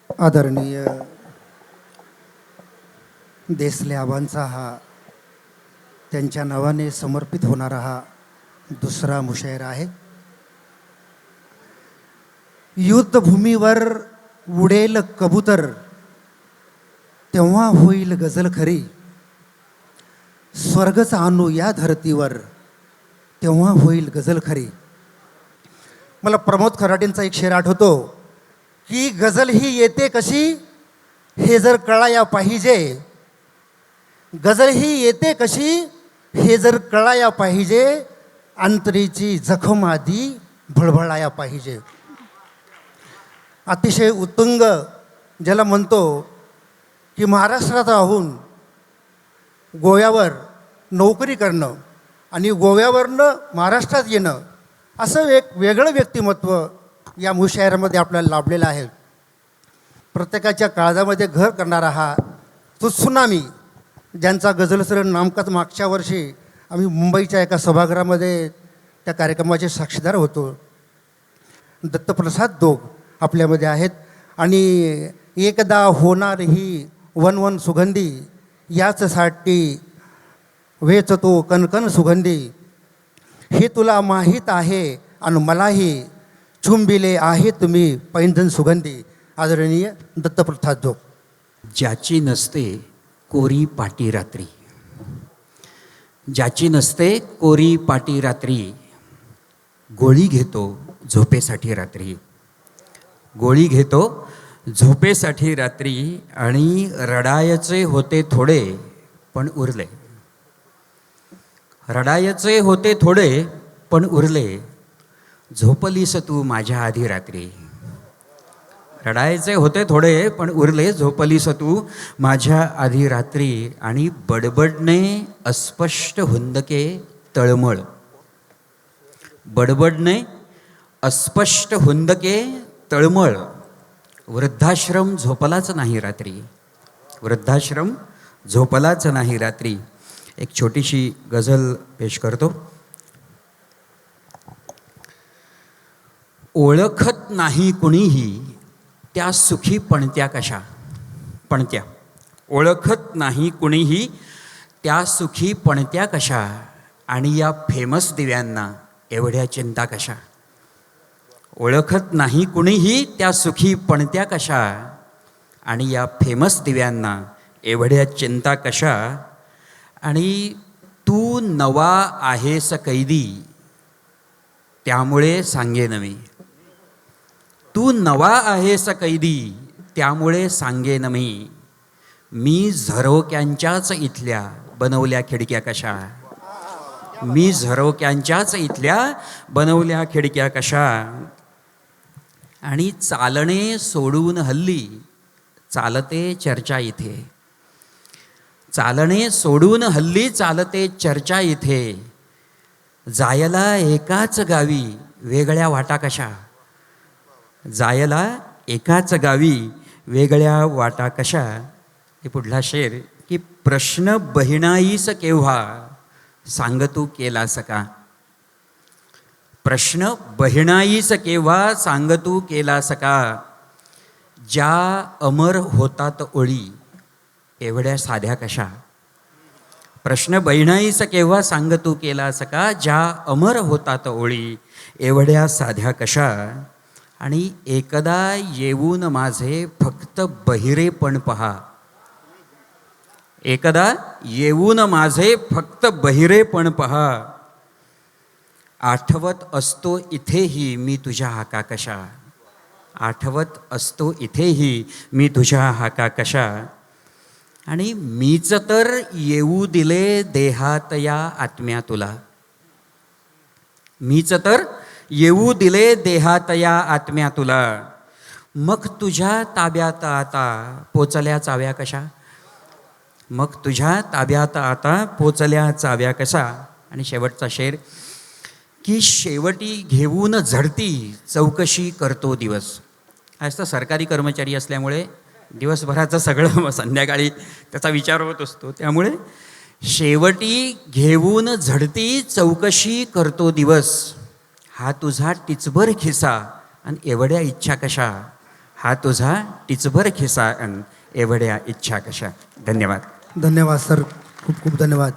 आदरणीय देसले आबांचा हा त्यांच्या नावाने समर्पित होणारा हा दुसरा मुशायरा आहे. युद्धभूमीवर उडेल कबूतर तेव्हा होईल गझल खरी, स्वर्गच आणू या धरतीवर तेव्हा होईल गझल खरी. मला प्रमोद खराटेंचा एक शेर आठवतो की गझल ही येते कशी हे जर कळाया पाहिजे, गझल ही येते कशी हे जर कळाया पाहिजे, अंतरीची जखम आधी भळभळाया पाहिजे. अतिशय उत्तुंग ज्याला म्हणतो की महाराष्ट्रात राहून गोव्यावर नोकरी करणं आणि गोव्यावरनं महाराष्ट्रात येणं, असं एक वेगळं व्यक्तिमत्व या मुशायऱ्यामध्ये आपल्याला लाभलेलं आहे. प्रत्येकाच्या काळजामध्ये घर करणारा हा त्सुनामी, ज्यांचा गझलसर नामकाच मागच्या वर्षी आम्ही मुंबईच्या एका सभागृहामध्ये त्या कार्यक्रमाचे साक्षीदार होतो. दत्तप्रसाद दोग आपल्यामध्ये आहेत. आणि एकदा होणार ही वनवन सुगंधी, याचसाठी वेचतो कणकण सुगंधी, हे तुला माहीत आहे आणि मलाही चुंबिले आहे तुम्ही पैंजण सुगंधी. आदरणीय दत्तप्रसाद दोग. ज्याची नसते कोरी पाटी रात्री, ज्याची नसते कोरी पाटी रात्री, गोळी घेतो झोपेसाठी रात्री, गोळी घेतो झोपेसाठी रात्री. आणि रडायचे होते थोडे पण उरले, रडायचे होते थोडे पण उरले, झोपलीस तू माझ्या आधी रात्री. रडायचे होते थोडे पण उरले, झोपलीस तू माझ्या आधी रात्री. आणि बडबडणे अस्पष्ट हुंदके तळमळ, बडबडणे अस्पष्ट हुंदके तळमळ, वृद्धाश्रम झोपलाच नाही रात्री, वृद्धाश्रम झोपलाच नाही रात्री. एक छोटीशी गझल पेश करतो. ओळखत नाही कुणीही त्या सुखी पणत्या कशा, पणत्या ओळखत नाही कुणीही त्या सुखी पणत्या कशा, आणि या फेमस दिव्यांना एवढ्या चिंता कशा. ओळखत नाही कुणीही त्या सुखी पणत्या कशा, आणि या फेमस दिव्यांना एवढ्या चिंता कशा. आणि तू नवा आहेस कैदी त्यामुळे सांगेन मी, तू नवा आहेस कैदी त्यामुळे सांगेन मी, मी झरोक्यांच्याच इथल्या बनवल्या खिडक्या कशा, मी झरोक्यांच्याच इथल्या बनवल्या खिडक्या कशा. आणि चालणे सोडून हल्ली चालते चर्चा इथे, चालणे सोडून हल्ली चालते चर्चा इथे, जायला एकाच गावी वेगळ्या वाटा कशा, जायला एकाच गावी वेगळ्या वाटा कशा. हे पुढला शेर की प्रश्न बहिणाईस केव्हा सांग तू केलास का, प्रश्न बहिणाईस केव्हा सांग तू केलास का, ज्या अमर होतात ओळी एवढ्या साध्या कशा, प्रश्न बहिणाईस केव्हा सांग तू केलास का, ज्या अमर होतात ओळी एवढ्या साध्या कशा. आणि एकदा येऊन माझे फक्त बहिरेपण पहा, एकदा येऊन माझे फक्त बहिरेपण पहा, आठवत असतो इथेही मी तुझ्या हाका कशा, आठवत असतो इथेही मी तुझ्या हाका कशा. आणि मीच तर येऊ दिले देहात या आत्म्या तुला, मीच तर येऊ दिले देहात या आत्म्या तुला, मग तुझ्या ताब्यात आता पोचल्या चाव्या कशा, मग तुझ्या ताब्यात आता पोचल्या चाव्या कशा. आणि शेवटचा शेर की शेवटी घेऊन झडती चौकशी करतो दिवस. आज तर सरकारी कर्मचारी असल्यामुळे दिवसभराचं सगळं संध्याकाळी त्याचा विचार होत असतो, त्यामुळे शेवटी घेऊन झडती चौकशी करतो दिवस, हा तुझा टिचभर खिसा आणि एवढ्या इच्छा कशा, हा तुझा टिचभर खिसा एवढ्या इच्छा कशा. धन्यवाद. धन्यवाद सर, खूप खूप धन्यवाद.